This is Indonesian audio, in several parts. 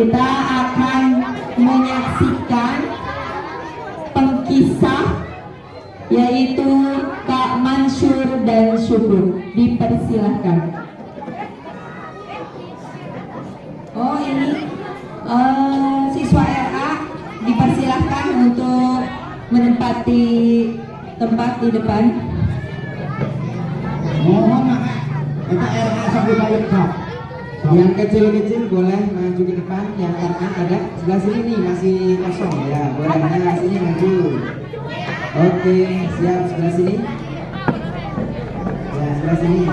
kita akan menyaksikan pengkisah yaitu Kak Mansur dan Syukur. Dipersilahkan. Oh ini siswa RA dipersilahkan untuk menempati tempat di depan. Mohon maaf, kita RA sampai balik kak. Yang kecil-kecil boleh maju ke depan. Yang RA ada sebelah sini nih masih kosong ya. Boleh nah sini maju. Oke, siap sebelah sini. Ya sebelah sini.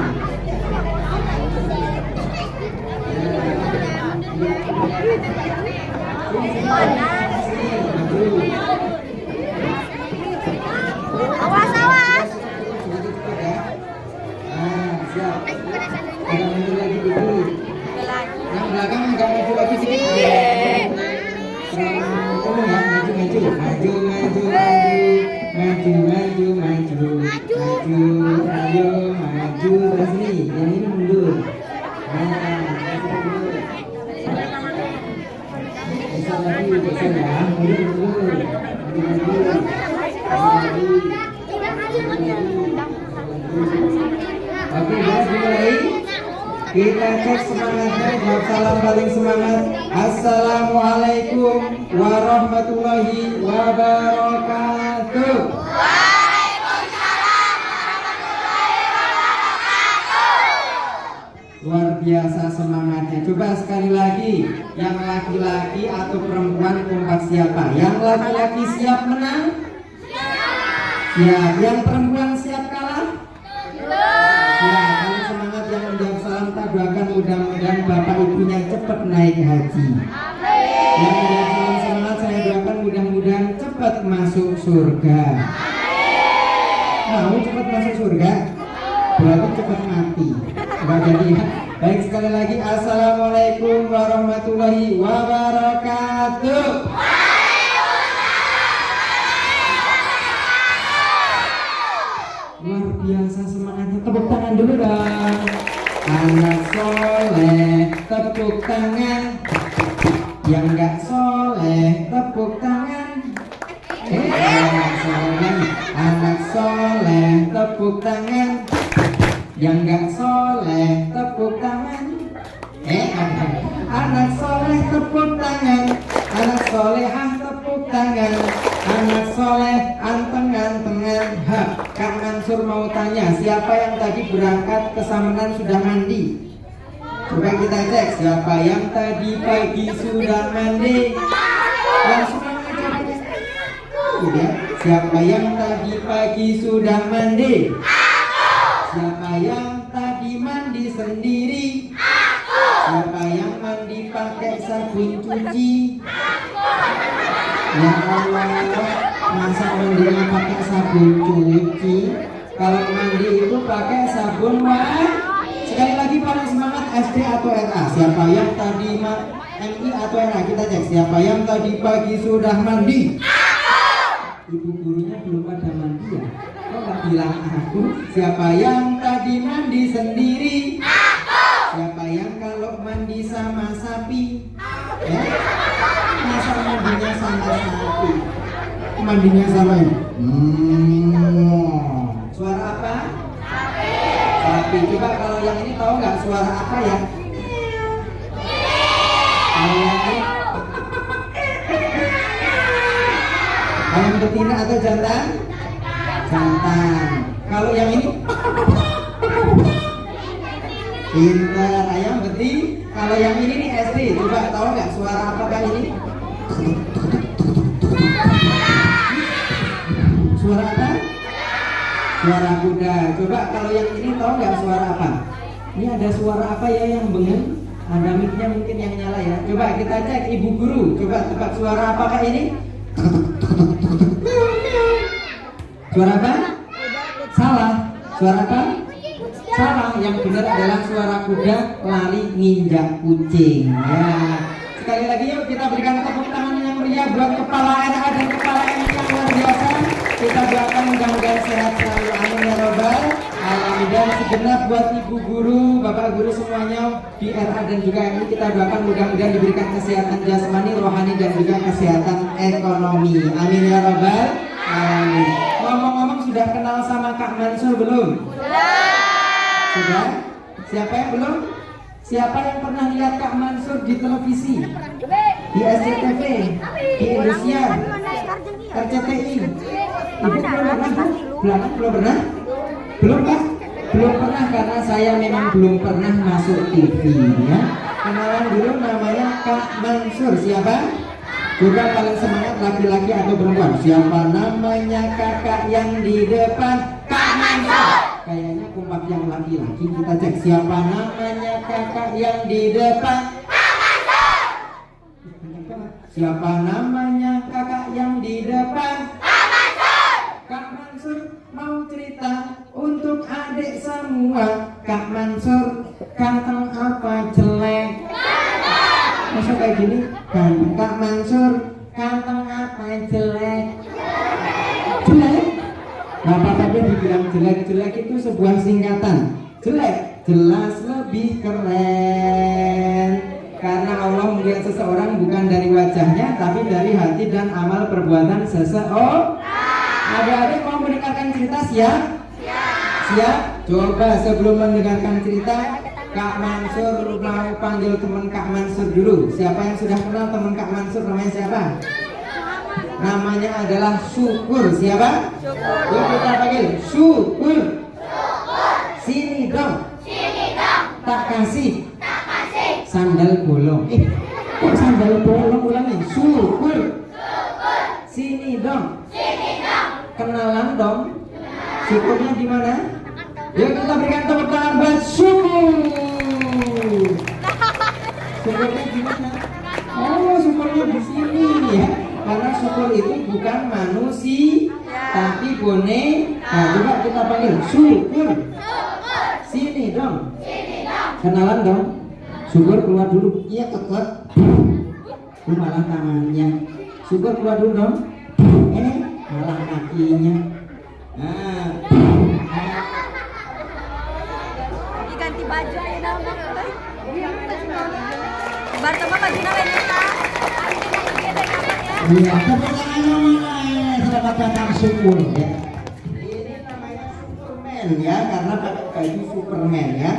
Awas, awas. Siap. Agak maju lagi dikit. Yang belakang agak maju lagi sedikit. Maju, maju, maju, maju, maju, maju, maju, maju, maju, ayo maju terus nih. Yang ini mundur. Geser lagi, geser ya, mundur, mundur, maju, maju, Oke, guys, dimulai. Kita cek semangatnya. Jawab salam paling semangat. Assalamualaikum warahmatullahi wabarakatuh. Waalaikumsalam warahmatullahi wabarakatuh. Luar biasa semangatnya. Coba sekali lagi. Yang laki-laki atau perempuan kompak siapa? Yang laki-laki siap menang? Siap. Yang perempuan siap kalah? Ya, kalian semangat yang menjawab salam tak doakan mudah-mudahan bapak ibunya cepat naik haji. Yang menjawab salam semangat saya doakan mudah-mudahan cepat masuk surga. Mau cepat masuk surga? Berarti cepat mati. Enggak jadi ya. Baik, sekali lagi assalamualaikum warahmatullahi wabarakatuh. Luar biasa semangatnya. Tepuk tangan dulu dong. Anak soleh tepuk tangan. Yang enggak soleh tepuk tangan. Anak soleh tepuk tangan. Yang enggak soleh tepuk tangan. Anak soleh tepuk tangan. Anak solehah tepuk tangan. Anak soleh anteng-antengan. Kak Mansur mau tanya, siapa yang tadi berangkat ke Samenan sudah mandi? Coba kita cek, siapa yang tadi pagi sudah mandi? Langsung aja. Ya. Siapa yang tadi pagi sudah mandi? Siapa yang tadi mandi sendiri? Siapa yang mandi pakai sabun cuci? Ya Allah, masa mandinya pakai sabun cuci? Kalau mandi itu pakai sabun Sekali lagi paling semangat SD atau RA. Siapa yang tadi MI atau RA? Kita cek. Siapa yang tadi pagi sudah mandi? Ibu gurunya belum pada mandi ya? Kok nggak bilang aku? Siapa yang tadi mandi sendiri? Siapa yang kalau mandi sama sapi? Masa mandinya sama sapi? Mandinya sama ya? Suara apa? Sapi. Coba kalau yang ini tahu nggak suara apa ya? Kalau yang ini ayam betina atau jantan? Jantan. Kalau yang ini? Pintar, ayam betina. Kalau yang ini nih SD. Coba tahu nggak suara apakah ini? Suara apa? Suara kuda. Coba kalau yang ini tahu nggak suara apa? Ini ada suara apa ya yang bengeng? Ada mic-nya mungkin yang nyala ya. Coba kita cek ibu guru. Coba tebak suara apakah ini? Suara apa? Salah. Suara apa? Salah. Yang benar adalah suara kuda lari nginjak kucing. Ya. Sekali lagi yuk kita berikan tepuk tangan yang meriah buat kepala RA dan kepala MI yang luar biasa. Kita doakan mudah-mudahan sehat selalu. Amin ya robbal alamin. Dan segenap buat ibu guru, bapak guru semuanya di RA dan juga MI. Kita doakan mudah-mudahan diberikan kesehatan jasmani, rohani dan juga kesehatan ekonomi. Amin ya rabbal alamin. Ngomong-ngomong, sudah kenal sama Kak Mansur belum? Sudah? Siapa yang belum? Siapa yang pernah lihat Kak Mansur di televisi? Di SCTV, di Indosiar, RCTI. Ibu belum pernah? Belum pernah? Belum Kak? Belum pernah karena saya memang belum pernah masuk TV ya. Kenalan dulu, namanya Kak Mansur. Siapa? Coba paling semangat, laki-laki atau perempuan? Siapa namanya kakak yang di depan? Kak Mansur. Kayaknya kompak yang laki-laki. Kita cek siapa namanya kakak yang di depan? Kak Mansur. Siapa namanya kakak yang di depan? Kak Mansur. Kak Mansur mau cerita untuk adik semua. Kak Mansur ganteng apa jelek? Masa kayak gini? Kak Mansur ganteng apa jelek? Jelek? Gak apa-apa dia dibilang jelek. Jelek itu sebuah singkatan. Jelek jelas lebih keren. Karena Allah melihat seseorang bukan dari wajahnya, tapi dari hati dan amal perbuatan seseorang. Adik-adik mau mendengarkan cerita siap? Siap? Coba sebelum mendengarkan cerita, Kak Mansur mau panggil teman Kak Mansur dulu. Siapa yang sudah kenal teman Kak Mansur? Namanya siapa? Namanya adalah Syukur. Siapa? Syukur. Yuk kita panggil Syukur. Sini dong. Tak kasih. Sandal bolong. Kok sandal bolong? Ulangi. Syukur. Sini dong. Kenalan dong. Syukurnya di mana? Yuk kita berikan tepuk tangan buat Syukur. Syukurnya di mana? Oh, syukurnya di sini ya. Karena syukur itu bukan manusia, tapi boneka. Nah, coba kita panggil Syukur. Sini dong. Kenalan dong. Syukur keluar dulu. Iya tetap. Lu malah tangannya. Syukur keluar dulu dong. Malah kakinya. Nah. Diganti baju aja nama. Bar sama baju nama Neta. Iya, tepuk tangan mana? Selamat datang Syukur ya. Ini namanya Superman ya, karena pakai baju Superman ya.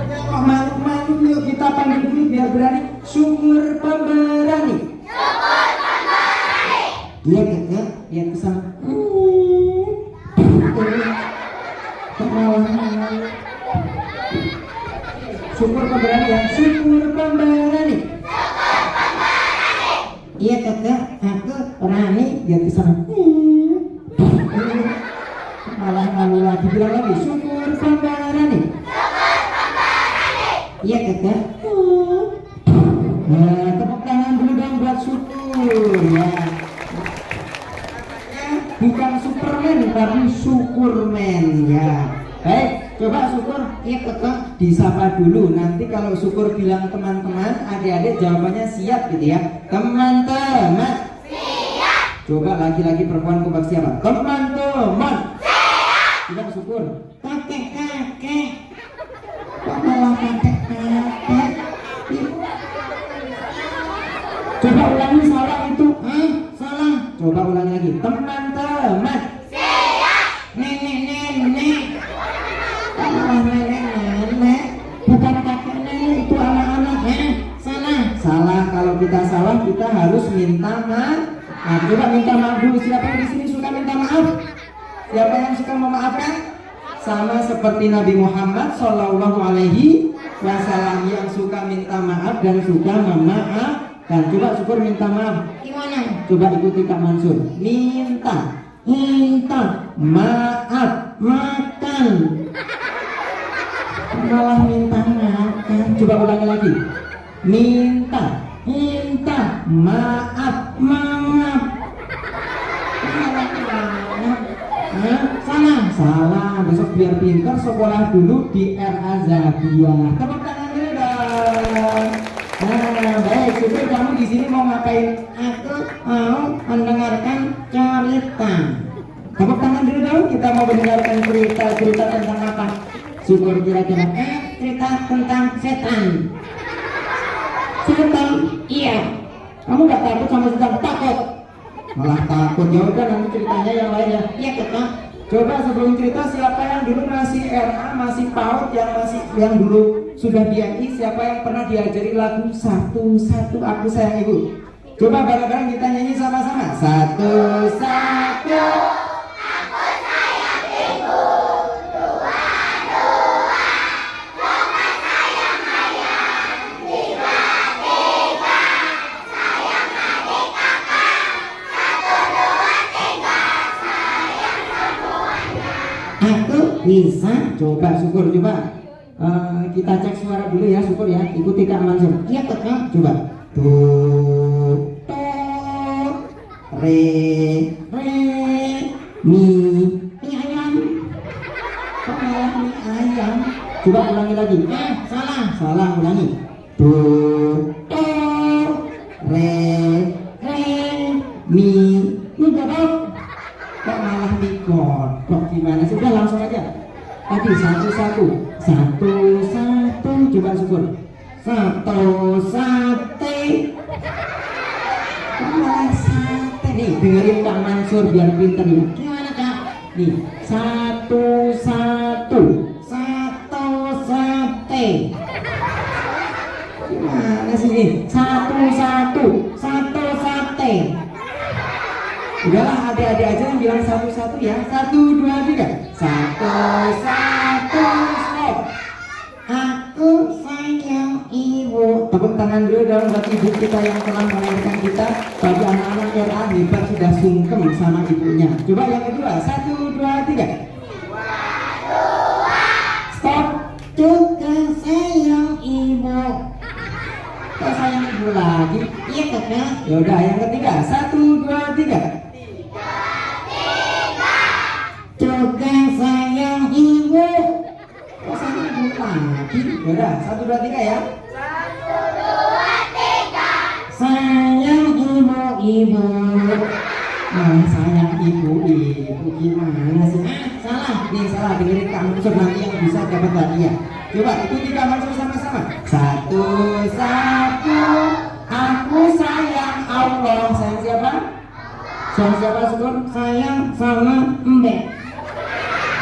Kok malu-malu, yuk kita panggil dulu biar berani. Syukur pemberani. Iya kakak, lihat ke sana. Syukur pemberani ya, syukur pemberani. Iya kakak, aku berani. Lihat ke sana. Malah malu lagi, bilang lagi syukur pemberani. Iya kakak. Nah, tepuk tangan dulu dong buat Syukur ya. Bukan Superman tapi Syukurman ya. Baik, coba Syukur, iya kakak disapa dulu. Nanti kalau Syukur bilang teman-teman, adik-adik jawabannya siap gitu ya. Teman-teman siap. Coba laki-laki perempuan kompak siapa? Teman-teman siap. Coba Syukur, kakek-kakek. Kok malah kakek-kakek? Coba ulangi salah itu. Salah. Coba ulangi lagi. Teman-teman siap. Nenek-nenek. Malah nenek-nenek. Bukan kakek nenek, itu anak-anak. Salah. Salah. Kalau kita salah kita harus minta maaf. Nah, coba minta maaf dulu. Siapa yang di sini suka minta maaf? Siapa yang suka memaafkan? Sama seperti Nabi Muhammad Sallallahu Alaihi Wasallam yang suka minta maaf dan suka memaaf. Dan coba Syukur minta maaf. Gimana? Coba ikuti Kak Mansur. Minta maaf, makan. Malah minta makan. Coba ulangi lagi. Minta maaf, maaf. Salah. Besok biar pintar sekolah dulu di RA Zabiyah. Tepuk tangan dulu dong. Nah, baik, Syukur kamu di sini mau ngapain? Aku mau mendengarkan cerita. Tepuk tangan dulu dong. Kita mau mau mendengarkan cerita tentang apa? Syukur kira-kira. Cerita tentang setan. Setan? Iya. Kamu gak takut sama setan? Takut. Malah takut. Ya udah nanti ceritanya yang lain ya. Iya Kak. Coba sebelum cerita, siapa yang dulu masih RA, masih PAUD, yang dulu sudah DNI, siapa yang pernah diajari lagu satu-satu aku sayang ibu? Coba bareng-bareng kita nyanyi sama-sama. Satu-satu aku sayang ibu, dua-dua coba sayang ayah, tiga-tiga sayang adik kakak, satu, dua, tiga sayang semuanya. Aku bisa. Coba syukur, coba kita cek suara dulu ya syukur ya. Ikuti Kak Mansur. Iya Kak. Coba. Do, re, mi ayam. Kok malah mi ayam? Coba ulangi lagi. Salah ulangi. Do, re, mi godok. Kok malah mi godok? Gimana sih? Udah langsung aja. Tadi satu-satu. Coba syukur. Satu sate. Kok malah sate? Nih dengerin Kak Mansur biar pinter nih. Gimana Kak? Nih satu sate. Gimana sih nih? Satu sate. Udahlah adik-adik aja yang bilang satu-satu ya. 1, 2, 3. Satu stop. Aku sayang ibu. Tepuk tangan dulu dong buat ibu kita yang telah melahirkan kita. Bagi anak-anak RA hebat sudah sungkem sama ibunya. Coba yang kedua. 1, 2, 3. Stop. Juga sayang ibu. Kok sayang ibu lagi? Iya Kakak. Ya udah yang ketiga. 1, 2, 3. Juga sayang ibu. Kok sayang ibu lagi? Yaudah 1, 2, 3 ya. 1, 2, 3. Sayang ibu. Nah, sayang ibu gimana sih? Salah. Nih salah, dengerin Kak Mansur nanti yang bisa dapat hadiah. Coba ikuti Kak Mansur sama-sama. 1, 1. Aku sayang Allah. Sayang siapa? Sayang siapa syukur? Sayang sama Mbak.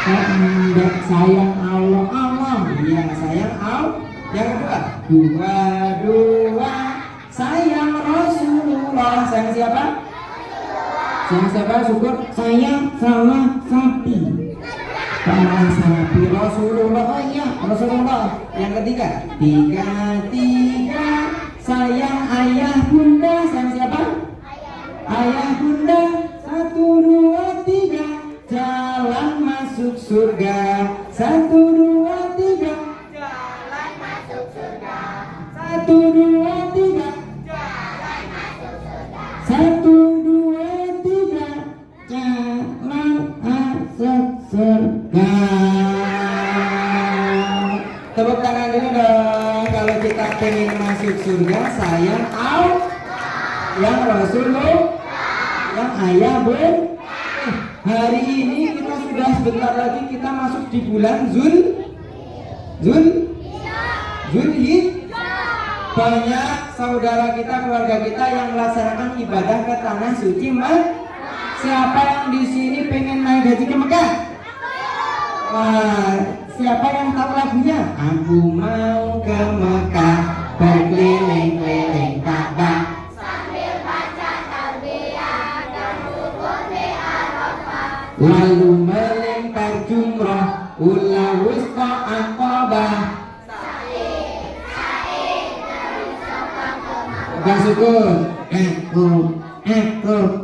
Mbak sayang Allah. Iya sayang Allah. Yang kedua. Dua. Sayang Rasulullah. Sayang siapa? Sayang siapa syukur? Sayang sama sapi. Sama sapi Rasulullah. Oh iya Rasulullah. Yang ketiga. Tiga. Sayang ayah bunda. Sayang siapa? Ayah bunda. 1, 2, 3. Jalan masuk surga. 1, 2, 3. Jalan masuk surga. 1, 2, 3. Jalan masuk surga. 1, 2, 3. Jalan masuk surga. Tepuk tangan dulu dong. Kalau kita pengen masuk surga, sayang Allah, yang Rasulullah, yang ayah bun. Hari ini kita sudah sebentar lagi kita masuk di bulan Zulhijjah. Banyak saudara kita, keluarga kita yang melaksanakan ibadah ke tanah suci Mekah. Siapa yang di sini pengen naik haji ke Mekah? Wah, siapa yang tahu lagunya? Aku mau ke Mekah, berkeliling-keliling Ka'bah, lalu melempar jumrah, ula wusta aqabah. Gak syukur. Aku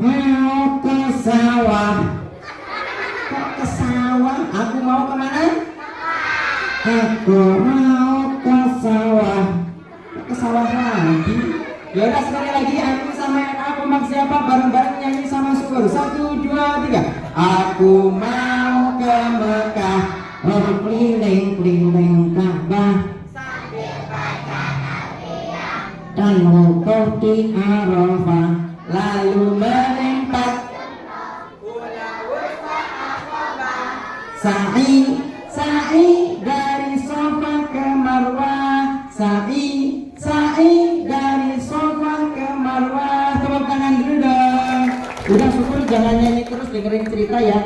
mau ke sawah. Kok ke sawah? Aku mau kemana? Aku mau ke sawah. Ke sawah lagi. Yaudah sekali lagi aku sama aku mak siapa bareng-bareng nyanyi sama syukur. 1, 2, 3. Aku mau ke Mekah, berkeliling-keliling Ka'bah, dan wukuf di Arafah, lalu melempar sa'i dari Safa ke Marwah, sa'i dari Safa ke Marwah. Tepuk tangan dulu dong. Udah syukur, jangan nyanyi terus, dengerin cerita ya.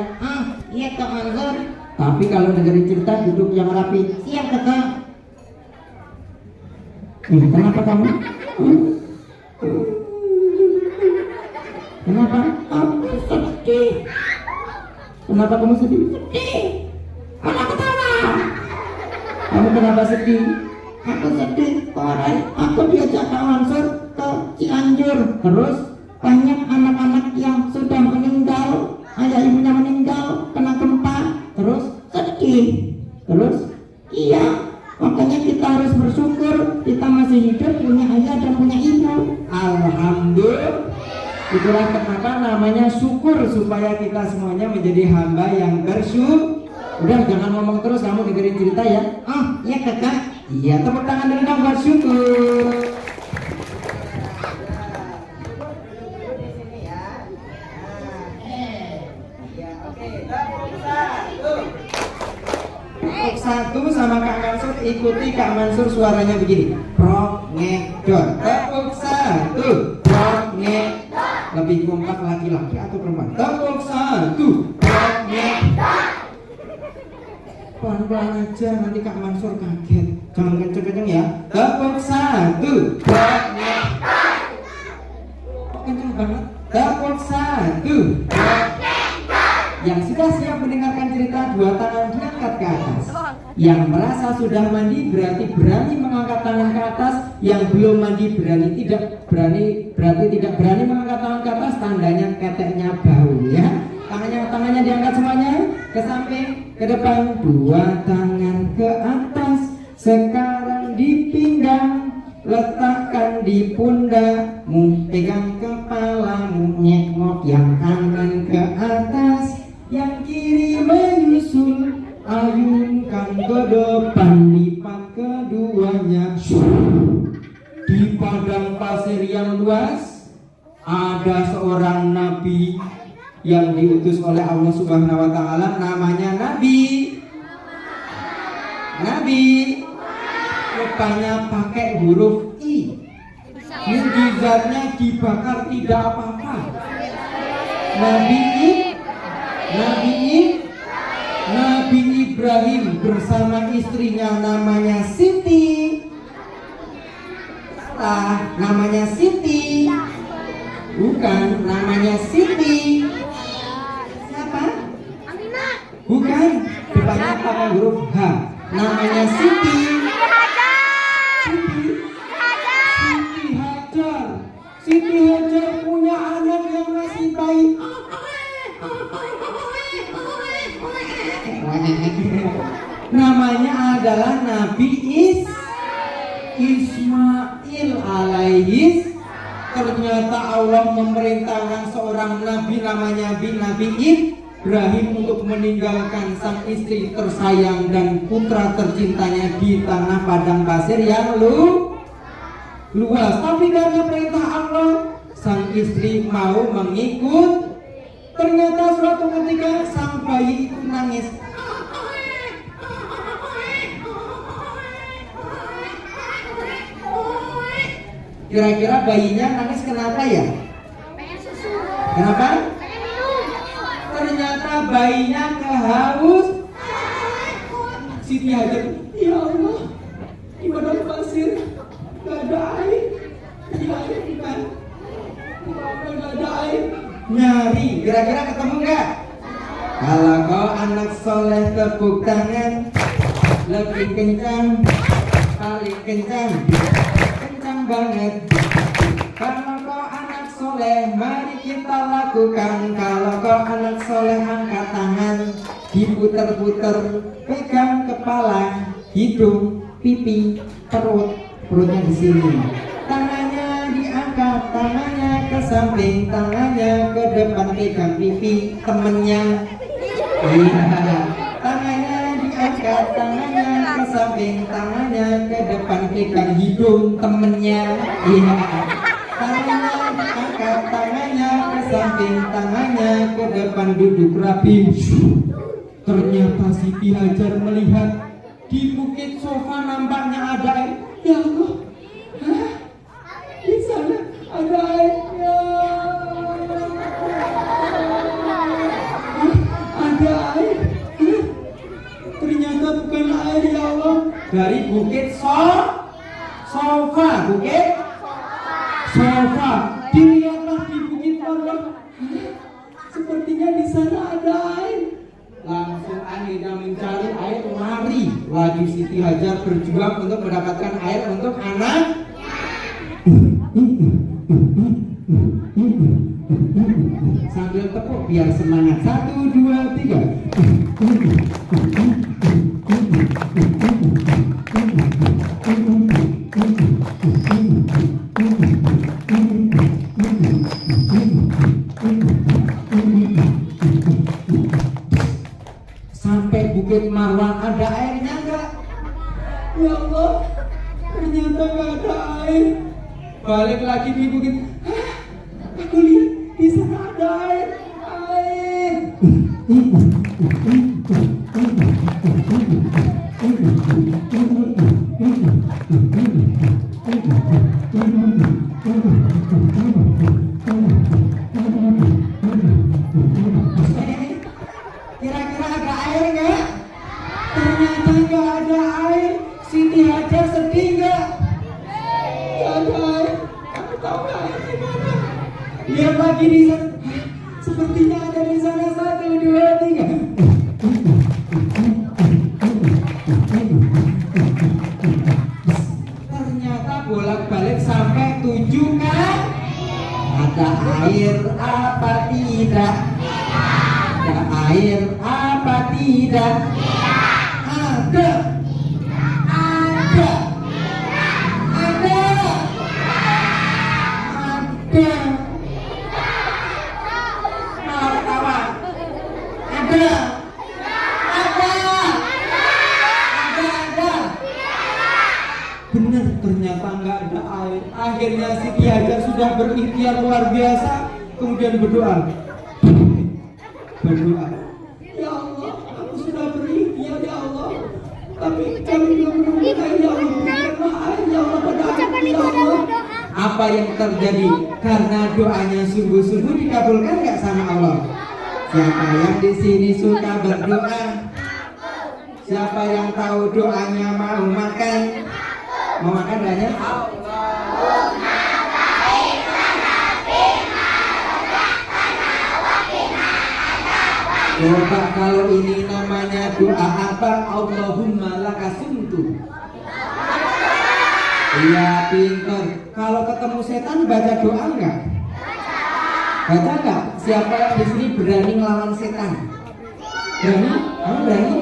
Iya Kak Mansur. Tapi kalau dengerin cerita duduk yang rapi. Siap Kakak. Kenapa kamu? Kenapa? Aku sedih. Kenapa kamu sedih? Sedih. Anak ketawa. Kamu kenapa sedih? Aku sedih. Kemarin aku diajak Kak Mansur ke Cianjur. Terus? Banyak anak-anak yang sudah meninggal. Ayah ibunya meninggal kena gempa. Terus? Sedih. Terus? Iya. Makanya kita harus bersyukur kita masih hidup, punya ayah dan punya ibu. Alhamdulillah. Itulah kenapa namanya syukur, supaya kita semuanya menjadi hamba yang bersyukur. Udah, jangan ngomong terus, kamu dengerin cerita ya. Iya Kakak. Iya, tepuk tangan dulu dong buat syukur. Tepuk satu sama Kak Mansur, ikuti Kak Mansur suaranya begini. Prok ngedor. Tepuk satu. Prok ngedor. Lebih kompak laki-laki atau perempuan? Tepuk satu. Prok ngedor. Pelan-pelan aja, nanti Kak Mansur kaget. Jangan kenceng-kenceng ya. Tepuk satu. Prok ngedor. Kok kenceng banget? Tepuk satu. Prok yang sudah siap mendengarkan cerita, dua tangan diangkat ke atas. Yang merasa sudah mandi berarti berani mengangkat tangan ke atas. Yang belum mandi berarti tidak berani mengangkat tangan ke atas. Tandanya keteknya bau ya. Tangannya diangkat semuanya ke samping, ke depan. Dua tangan ke atas. Sekarang di pinggang, letakkan di pundakmu, pegang kepalamu, nyengok yang kanan ke atas. Yang kiri menyusul, ayunkan ke depan, lipat keduanya. Di padang pasir yang luas ada seorang nabi yang diutus oleh Allah Subhanahu wa taala, namanya Nabi. Rupanya pakai huruf I. Mukjizatnya dibakar tidak apa-apa. Nabi Ibrahim bersama istrinya namanya Siti. Namanya Siti. Bukan, namanya Siti. Siapa? Aminah. Bukan, depannya pakai huruf H. Namanya Siti. Siti Hajar punya anak yang masih bayi. Namanya adalah Nabi Ismail alaihis. Ternyata Allah memerintahkan seorang nabi namanya Nabi Ibrahim untuk meninggalkan sang istri tersayang dan putra tercintanya di tanah padang pasir yang luas. Tapi karena perintah Allah, sang istri mau mengikut. Ternyata suatu ketika sang bayi itu nangis. Kira-kira bayinya nangis kenapa ya? Pengen susu. Kenapa? Pengen minum. Ternyata bayinya kehaus. Siti Hajar, ya Allah, di padang pasir gak ada air. Iya, bukan? Gak ada air. Nyari, kira-kira ketemu nggak? Kalau kau anak soleh tepuk tangan, lebih kencang, paling kencang banget. Kalau kau anak soleh, mari kita lakukan. Kalau kau anak soleh, angkat tangan, diputer-puter, pegang kepala, hidung, pipi, perutnya di sini. Tangannya diangkat, tangannya ke samping, tangannya ke depan, pegang pipi temennya. Iya, tangannya diangkat, tangannya ke samping, tangannya ke depan, pegang hidung temennya. Iya, tangannya diangkat, tangannya ke samping, tangannya ke depan, duduk rapi. Ternyata Siti Hajar melihat di bukit sofa nampaknya ada air. Ya Allah, hah? Di sana ada airnya. Ada air. Hah? Ternyata bukan air, ya Allah. Dari bukit sofa, bukit sofa. Dilihatlah di bukit Marwah. Sepertinya di sana ada air. Langsung Anida mencari air, lari. Lagi Siti Hajar berjuang untuk mendapatkan air untuk anak. Sambil tepuk biar semangat. 1, 2, 3. Sampai bukit Marwah ada airnya enggak? Ya Allah, ternyata enggak ada air. Balik lagi di bukit. Hah, aku lihat di sana ada air. Air. Kira-kira ada air nggak? Ternyata nggak ada air. Siti Hajar sedih nggak? Nggak ada air. Kamu tahu nggak air di mana? Lihat lagi di sana. Sepertinya ada di sana. 1, 2, 3. Ternyata bolak-balik sampai 7 kan? Ada air apa tidak? Ada air apa tidak? Ada. Ada. Ada. Ada. Kawan-kawan. Ada. Ada. Ada. Benar, ternyata nggak ada air. Akhirnya Siti Hajar sudah berikhtiar luar biasa, kemudian berdoa. Ya Allah, aku sudah berikhtiar ya Allah, tapi kami belum menemukan ya Allah. Berikanlah air ya Allah pada aku ya Allah. Apa yang terjadi? Karena doanya sungguh-sungguh dikabulkan nggak sama Allah? Siapa yang di sini suka berdoa? Siapa yang tahu doanya mau makan? Mau makan banyak? Coba kalau ini namanya doa apa? Allahumma lakasuntu. Iya, pintar. Kalau ketemu setan baca doa enggak? Baca enggak? Siapa yang di sini berani ngelawan setan? Berani? Kamu berani?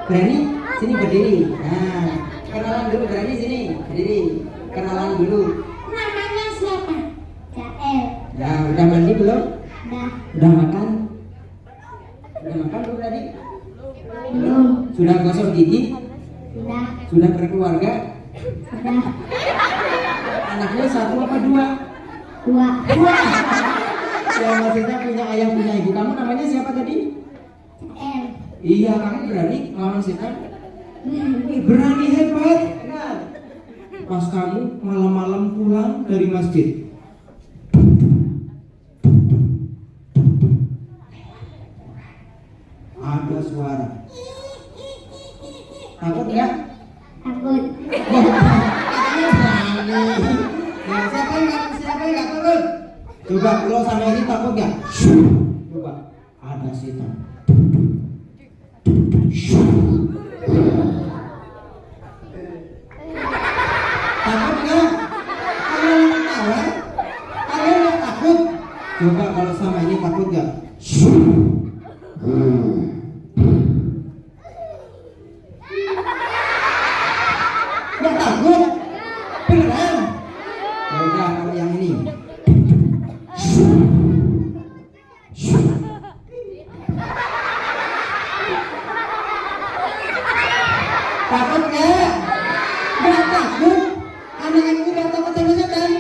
Berani? Sini berdiri. Nah, kenalan dulu, berani sini. Berdiri. Kenalan dulu. Namanya siapa? Jael. Ya, udah mandi belum? Dah. Udah makan? Udah makan belum tadi? Belum. Sudah gosok gigi? Sudah. Sudah berkeluarga? Sudah. Anaknya 1 apa 2? 2. 2. Ya maksudnya punya ayah punya ibu. Kamu namanya siapa tadi? Jael. Iya, kamu berani ngelawan setan? Berani, hebat. Nah, pas kamu malam-malam pulang dari masjid, ada suara. Takut nggak? Takut. Ya, siapa yang nggak takut? Coba lo sama ini takut nggak? Coba, ada setan. Takut nggak? Kalian ketawa? Kalian nggak takut? Coba kalau sama ini takut nggak? Nggak takut? Beneran? Ya udah, kalau yang ini. Takut nggak? Nggak takut? Anak ini nggak takut sama setan?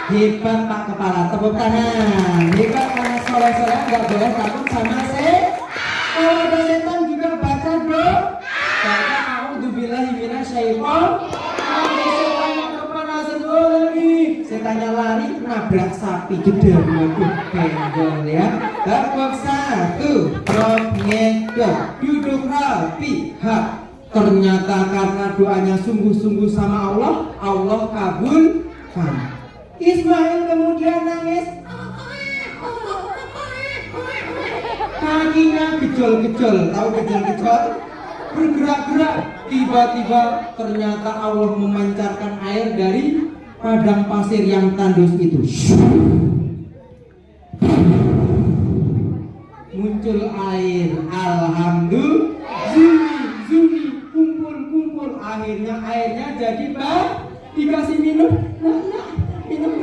Hebat Pak Kepala, tepuk tangan. Hebat, anak soleh-soleh nggak boleh takut sama setan. Kalau ada setan juga apa? Nanti setannya kepanasan lagi. Setannya lari nabrak sapi jeder. Waduh, benjol ya. Babak 1, rob ngedok, duduk rapi, hak. Ternyata karena doanya sungguh-sungguh sama Allah, Allah kabulkan. Ismail kemudian nangis. Kakinya gejol-gejol, tahu gejol-gejol? Bergerak-gerak, tiba-tiba ternyata Allah memancarkan air dari padang pasir yang tandus itu. Muncul air, alhamdulillah. Zumi, kumpul. Akhirnya airnya jadi dikasih minum. Minum.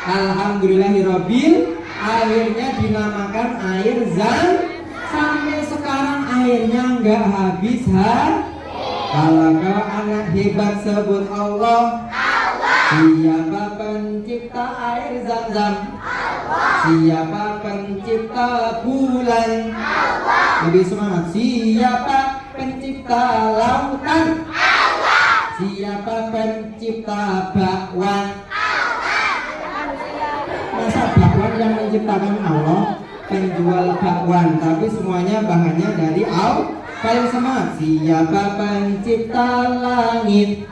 Alhamdulillahirobbil. Akhirnya dinamakan air Zam. Sampai sekarang airnya nggak habis Kalau kau anak hebat sebut Allah. Siapa pencipta air Zam-Zam? Siapa pencipta bulan? Lebih semangat. Siapa pencipta lautan? Siapa pencipta bakwan? Masa bakwan yang menciptakan Allah? Penjual bakwan, tapi semuanya bahannya dari Allah. Paling semangat. Siapa pencipta langit?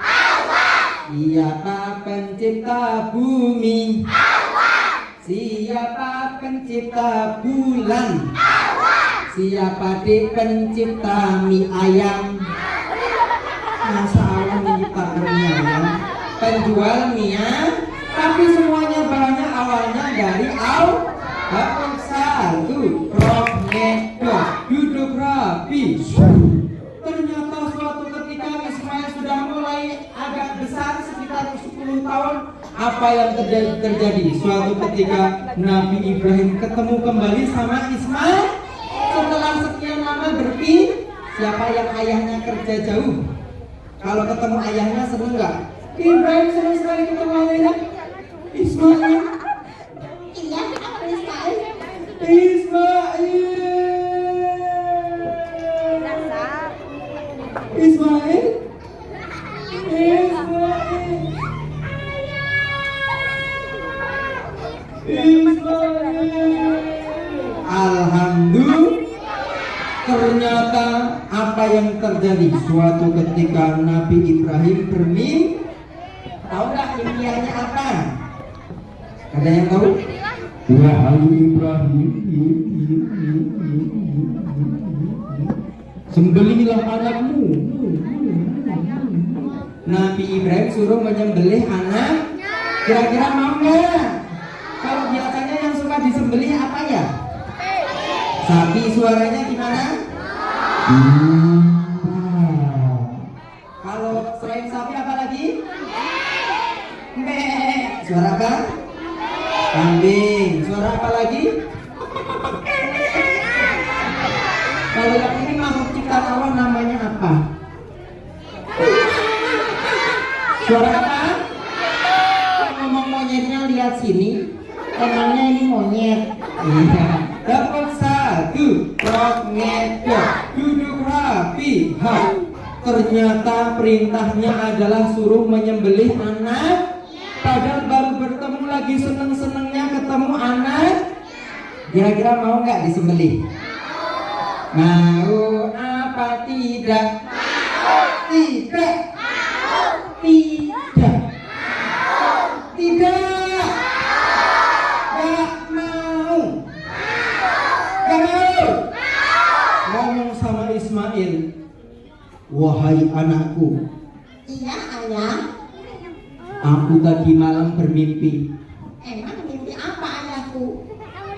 Siapa pencipta bumi? Siapa pencipta bulan? Siapa pencipta mie ayam? Masa Allah menciptakan mie ayam? Penjual mie, tapi semuanya bahannya awalnya dari Allah. Babak 1, rob ngedok, duduk rapi. Ternyata suatu ketika Ismail sudah mulai agak besar, sekitar 10 tahun. Apa yang terjadi? Suatu ketika Nabi Ibrahim ketemu kembali sama Ismail. Setelah sekian lama berpisah. Siapa yang ayahnya kerja jauh? Kalau ketemu ayahnya seneng nggak? Ibrahim senang sekali ketemu ayahnya. Ismail. Iya, apa Ismail? Alhamdulillah. Ternyata apa yang terjadi? Suatu ketika Nabi Ibrahim bermimpi. Tahu nggak impiannya apa? Ada yang tahu? Wahai Ibrahim, sembelihlah anakmu. Nabi Ibrahim suruh menyembelih anak. Kira-kira mau nggak? Kalau biasanya yang suka disembelih apa ya? Sapi. Suaranya gimana? Kalau selain sapi apa lagi? Suara apa? Kambing. Suara apa lagi? Kalau yang ini makhluk ciptaan Allah namanya apa? Suara apa? Ngomong monyetnya lihat sini. Emangnya ini monyet? Iya. Babak 1, rob ngedok, duduk rapi. Ternyata perintahnya adalah suruh menyembelih anak. Padahal baru bertemu lagi seneng-senengnya ketemu anak. Kira-kira mau nggak disembelih? Mau apa tidak? Tidak. Tidak. Tidak. Gak mau. Gak mau. Ngomong sama Ismail. Wahai anakku. Iya, ayah. Aku tadi malam bermimpi. Emang mimpi apa ayahku?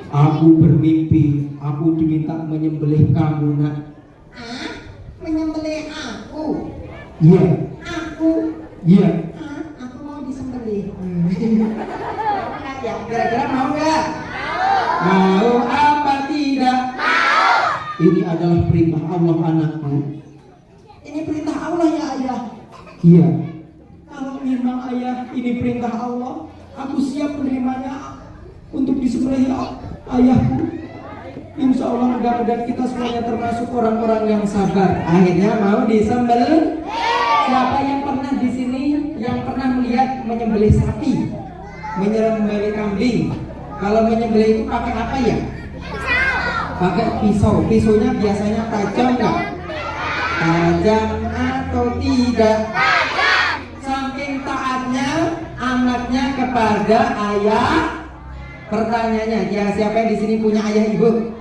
Aku bermimpi, aku diminta menyembelih kamu, nak. Ah, menyembelih aku? Iya. Aku? Iya. Ah, aku mau disembelih. Ya, kira-kira mau nggak? Mau apa tidak? Mau. Ini adalah perintah Allah, anakku. Ini perintah Allah ya ayah. Iya. Kalau memang ayah ini perintah Allah, aku siap menerimanya untuk disembelih. ayahku. Insya Allah mudah-mudahan kita semuanya termasuk orang-orang yang sabar. Akhirnya mau disembelih. Siapa yang pernah di sini yang pernah melihat menyembelih sapi, menyembelih kambing? Kalau menyembelih itu pakai apa ya? Pakai pisau. Pisaunya biasanya tajam nggak? Tajam atau tidak? Saking taatnya anaknya kepada ayah. Pertanyaannya, ya siapa yang di sini punya ayah ibu?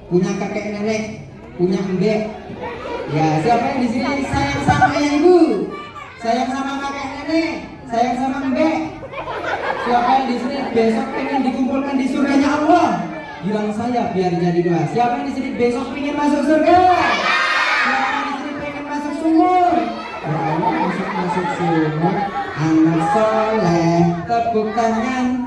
Punya kakek nenek? Punya embek? Ya siapa yang di sini sayang sama ayah ibu? Sayang sama kakek nenek? Sayang sama embek? Siapa yang di sini besok pengen dikumpulkan di surganya Allah? Bilang saya biar jadi doa. Siapa yang di sini besok pengen masuk surga? Siapa yang di sini pengen masuk sumur? Ya Allah, masuk sumur. Anak soleh tepuk tangan.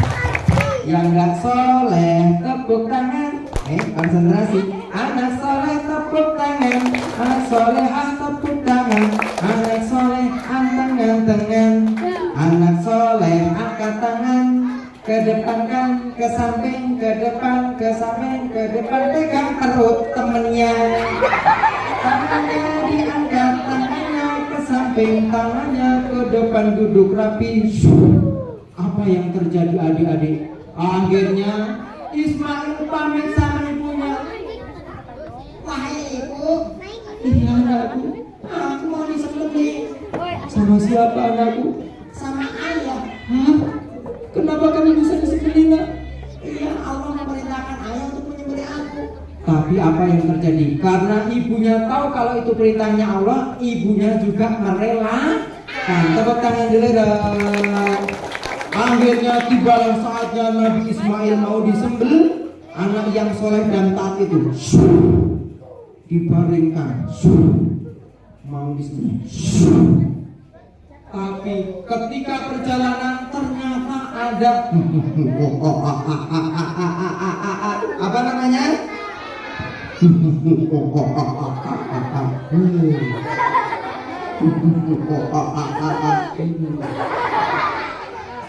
Yang gak soleh tepuk tangan. Konsentrasi. Anak soleh tepuk tangan. Anak solehah tepuk tangan. Anak soleh anteng-antengan. Anak soleh angkat tangan. Kedepankan, ke samping, ke depan, ke samping, ke depan. Pegang perut temennya. Tangannya diangkat, tangannya ke samping, tangannya ke depan, duduk rapi. Apa yang terjadi adik-adik? Akhirnya Ismail pamit sama ibunya. Wahai ibu, Iya anakku, aku mau disembelih sama siapa anakku? sama ayah. Hah? Kenapa kamu bisa disembelih nak? Iya, Allah memerintahkan ayah untuk menyembelih aku. Tapi apa yang terjadi? Karena ibunya tahu kalau itu perintahnya Allah, ibunya juga merelakan. Tepuk tangan dulu dong. Akhirnya tibalah saatnya Nabi Ismail mau disembelih. Anak yang soleh dan taat itu dibaringkan, mau disembelih. Tapi ketika perjalanan ternyata ada apa namanya?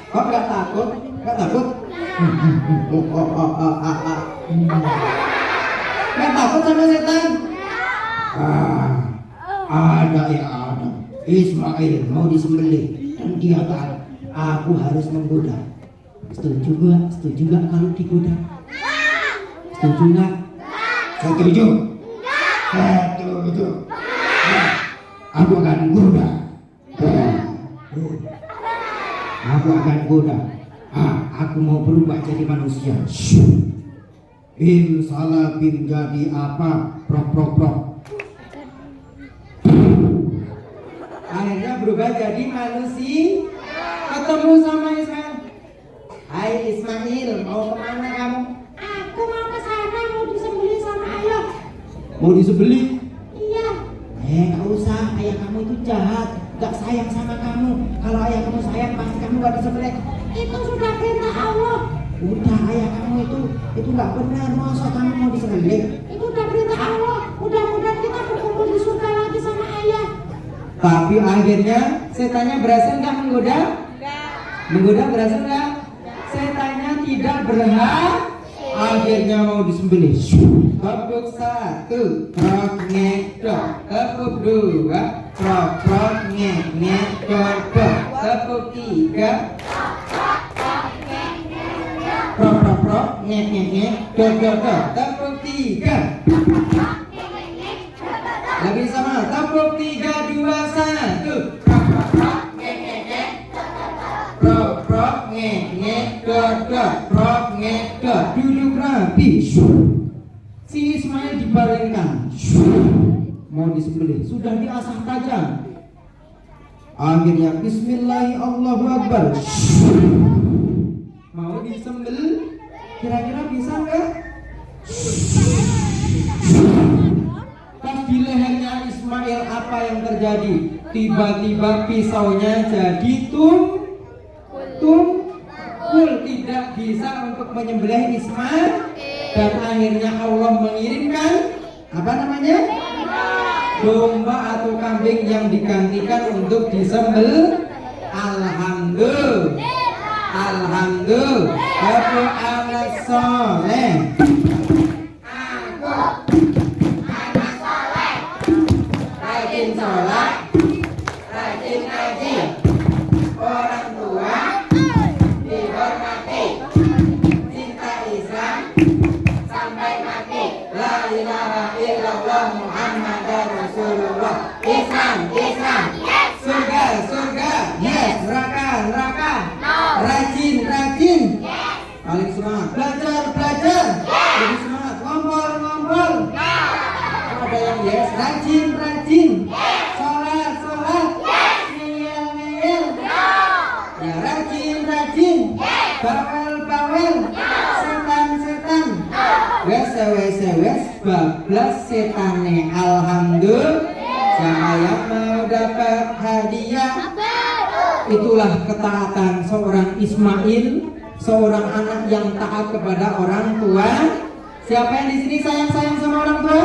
Kok nggak takut? Nggak takut? Nggak takut sama setan? Ada ya ada. Ismail mau disembelih dan dia taat. Aku harus menggoda. Setuju gak? Setuju gak kalau digoda? Setuju gak? Setuju. Setuju. Aku akan goda. Aku akan goda. Aku mau berubah jadi manusia. Salah bin jadi apa? Prok. Akhirnya berubah jadi manusia. Ketemu sama Ismail. Hai Ismail, mau kemana kamu? Aku mau ke sana, mau disembelih sama ayah. Mau disembelih? Iya. Gak usah, ayah kamu itu jahat, gak sayang sama kamu. Kalau ayah kamu sayang pasti kamu gak disembelih. Itu sudah perintah Allah. Udah, ayah kamu itu gak benar. Masa kamu mau disembelih? Itu udah perintah Allah. Mudah-mudahan kita berkumpul di surga lagi sama ayah. Tapi akhirnya setannya berhasil nggak menggoda? Menggoda berhasil nggak? Setannya tidak berhasil. Akhirnya mau disembelih. Tepuk satu, prok ngedok. Tepuk dua, prok ngedok. Tepuk tiga, prok ngedok. Tepuk tiga. Lebih sama, tepuk 3, 2, 1. Prok ngedok. Duduk rapi. Si Ismail dibaringkan. Mau disembelih, sudah diasah tajam. Akhirnya bismillahirrahmanirrahim, Allahu Akbar. Mau disembelih, kira-kira bisa nggak? Pas di lehernya Ismail apa yang terjadi? Tiba-tiba pisaunya jadi tumpul, tidak bisa untuk menyembelih Ismail. Dan akhirnya Allah mengirimkan apa namanya? Domba atau kambing yang digantikan untuk disembelih. Alhamdulillah. Aku anak soleh. illallah Muhammadar Rasulullah. Islam, Islam. Surga, surga. Yes. Neraka, neraka. Rajin, rajin. Paling semangat. Belajar, belajar. Lebih semangat. Ngompol, ngompol. Ada yang yes. Rajin, rajin. Sholat, sholat. Ngeyel, ngeyel. Ya rajin, rajin. Bawel, bawel. Setan, setan. Wes, wes, wes. Bablas setane. Alhamdulillah. Siapa yang mau dapat hadiah? Itulah ketaatan seorang Ismail, seorang anak yang taat kepada orang tua. Siapa yang di sini sayang-sayang sama orang tua?